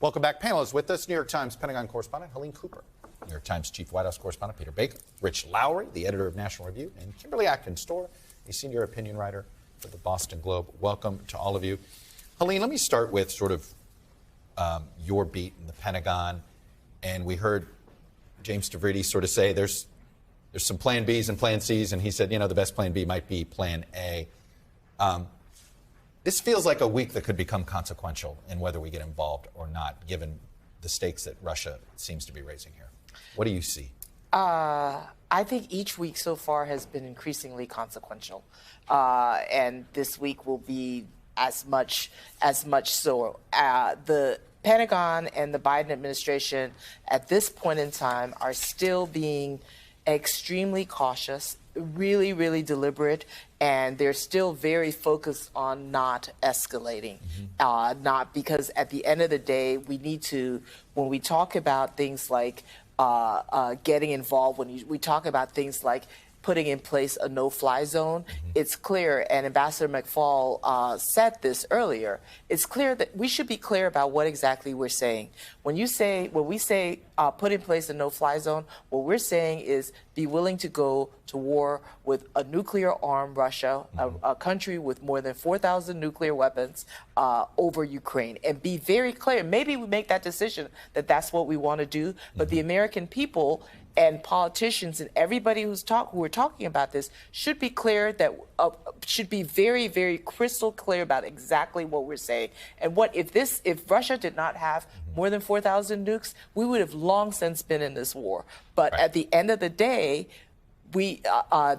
Welcome back, panelists. With us, New York Times Pentagon correspondent Helene Cooper, New York Times Chief White House correspondent Peter Baker, Rich Lowry, the editor of National Review, and Kimberly Atkins-Storr, a senior opinion writer for the Boston Globe. Welcome to all of you. Helene, let me start with sort of your beat in the Pentagon. And we heard James Stavridis sort of say there's some plan Bs and plan Cs, and he said, you know, the best plan B might be plan A. This feels like a week that could become consequential in whether we get involved or not, given the stakes that Russia seems to be raising here. What do you see? I think each week so far has been increasingly consequential, and this week will be as much so. The Pentagon and the Biden administration at this point in time are still being extremely cautious, really, really deliberate, and they're still very focused on not escalating. Not because at the end of the day, we need to, when we talk about things like getting involved, we talk about things like putting in place a no-fly zone, it's clear, and Ambassador McFaul said this earlier, it's clear that we should be clear about what exactly we're saying. When we say put in place a no-fly zone, what we're saying is be willing to go to war with a nuclear-armed Russia, a country with more than 4,000 nuclear weapons over Ukraine, and be very clear. Maybe we make that decision that that's what we want to do, but the American people and politicians and everybody who are talking about this should be clear that should be very, very crystal clear about exactly what we're saying. And if Russia did not have more than 4,000 nukes, we would have long since been in this war. But at the end of the day,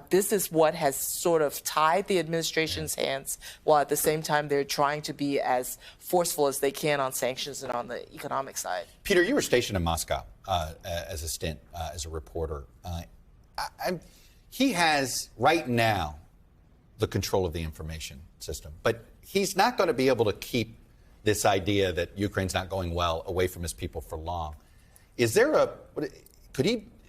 this is what has sort of tied the administration's hands, while at the same time they're trying to be as forceful as they can on sanctions and on the economic side. Peter, you were stationed in Moscow as a stint, as a reporter. He has, right now, the control of the information system. But he's not going to be able to keep this idea that Ukraine's not going well away from his people for long. Is there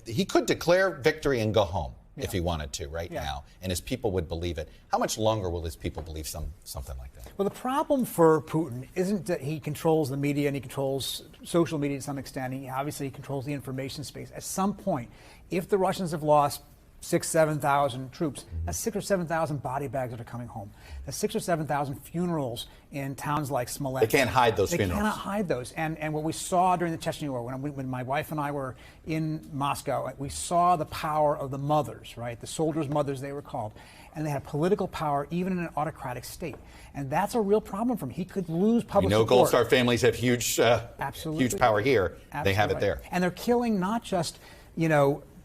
he could declare victory and go home if he wanted to now, and his people would believe it. How much longer will his people believe something like that? Well, the problem for Putin isn't that he controls the media and he controls social media to some extent. He obviously controls the information space. At some point, if the Russians have lost 7,000 troops, that's 6,000 or 7,000 body bags that are coming home. That's 6,000 or 7,000 funerals in towns like Smolensk. They can't hide those funerals. They cannot hide those. And what we saw during the Chechen War, when my wife and I were in Moscow, we saw the power of the mothers, right? The soldiers' mothers, they were called. And they had political power even in an autocratic state. And that's a real problem for him. He could lose public support. Gold Star families have huge power here. Absolutely. They have it there. And they're killing not just,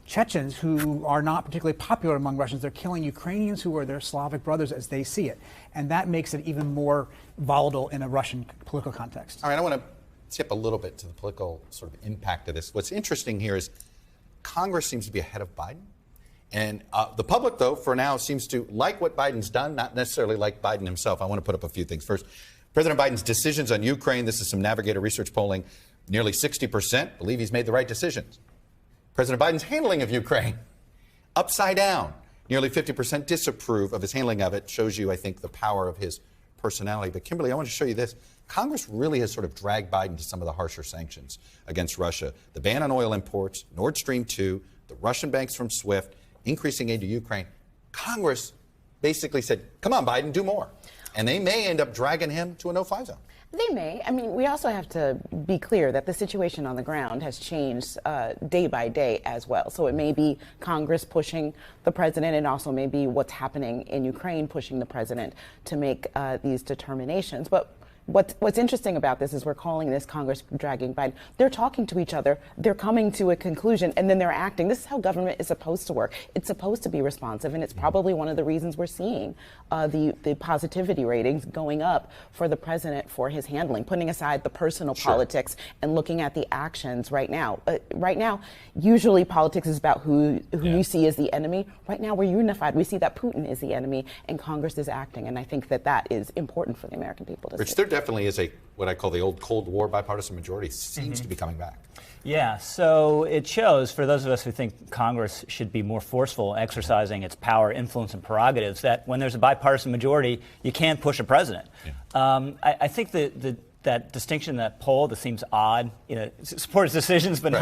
Chechens who are not particularly popular among Russians. They're killing Ukrainians who are their Slavic brothers as they see it. And that makes it even more volatile in a Russian political context. All right, I want to tip a little bit to the political sort of impact of this. What's interesting here is Congress seems to be ahead of Biden. And the public, though, for now seems to like what Biden's done, not necessarily like Biden himself. I want to put up a few things. First, President Biden's decisions on Ukraine, this is some Navigator research polling, nearly 60% believe he's made the right decisions. President Biden's handling of Ukraine, upside down. Nearly 50% disapprove of his handling of it. Shows you, I think, the power of his personality. But Kimberly, I want to show you this. Congress really has sort of dragged Biden to some of the harsher sanctions against Russia. The ban on oil imports, Nord Stream 2, the Russian banks from SWIFT, increasing aid to Ukraine. Congress basically said, come on, Biden, do more. And they may end up dragging him to a no-fly zone. They may. I mean, we also have to be clear that the situation on the ground has changed day by day as well. So it may be Congress pushing the president, and also may be what's happening in Ukraine pushing the president to make these determinations. But what's interesting about this is we're calling this Congress dragging Biden. They're talking to each other. They're coming to a conclusion, and then they're acting. This is how government is supposed to work. It's supposed to be responsive, and it's probably one of the reasons we're seeing the positivity ratings going up for the president for his handling, putting aside the personal politics and looking at the actions right now. Right now, usually politics is about who you see as the enemy. Right now, we're unified. We see that Putin is the enemy, and Congress is acting, and I think that is important for the American people to see. There definitely is what I call the old Cold War bipartisan majority seems to be coming back. Yeah, so it shows, for those of us who think Congress should be more forceful exercising its power, influence, and prerogatives, that when there's a bipartisan majority, you can't push a president. I think the that distinction in that poll that seems odd, support his decisions, but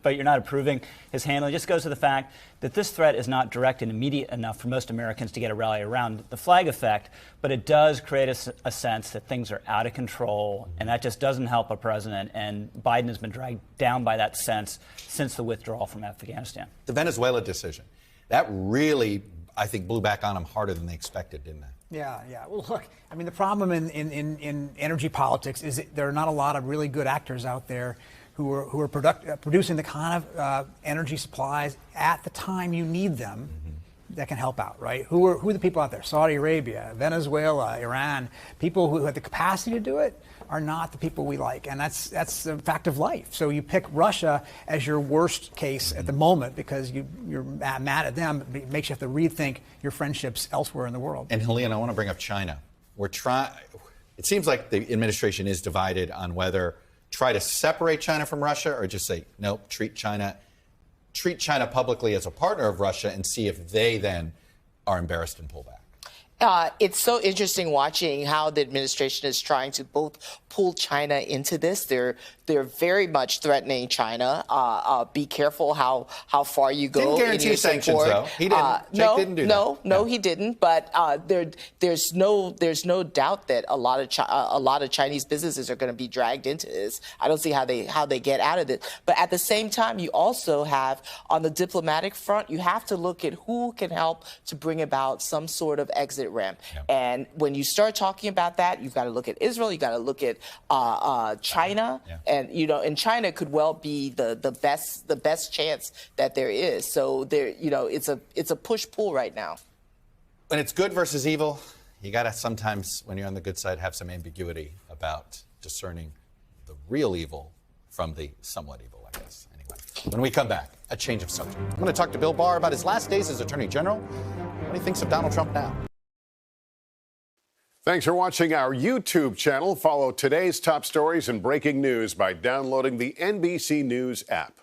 but you're not approving his handling, just goes to the fact that this threat is not direct and immediate enough for most Americans to get a rally around the flag effect, but it does create a sense that things are out of control, and that just doesn't help a president, and Biden has been dragged down by that sense since the withdrawal from Afghanistan. The Venezuela decision, that really, I think, blew back on him harder than they expected, didn't it? Yeah. Well, look, I mean, the problem in energy politics is that there are not a lot of really good actors out there who are producing the kind of energy supplies at the time you need them that can help out, right? Who are the people out there? Saudi Arabia, Venezuela, Iran. People who have the capacity to do it are not the people we like, and that's a fact of life. So you pick Russia as your worst case at the moment because you're mad at them. It makes you have to rethink your friendships elsewhere in the world. And Helene, I want to bring up China. It seems like the administration is divided on whether try to separate China from Russia or just say, nope, treat China publicly as a partner of Russia and see if they then are embarrassed and pull back. It's so interesting watching how the administration is trying to both pull China into this. They're very much threatening China. Be careful how far you go. Didn't guarantee in your sanctions support. though. He didn't. Jake didn't do that. No, he didn't. But there's no doubt that a lot of Chinese businesses are going to be dragged into this. I don't see how they get out of it. But at the same time, you also have on the diplomatic front, you have to look at who can help to bring about some sort of exit ramp. Yeah. And when you start talking about that, you've got to look at Israel, you've got to look at China, and and China could well be the best chance that there is. So there, it's a push-pull right now. When it's good versus evil, you got to sometimes, when you're on the good side, have some ambiguity about discerning the real evil from the somewhat evil, I guess. Anyway, when we come back, a change of subject. I'm going to talk to Bill Barr about his last days as Attorney General, what he thinks of Donald Trump now. Thanks for watching our YouTube channel. Follow today's top stories and breaking news by downloading the NBC News app.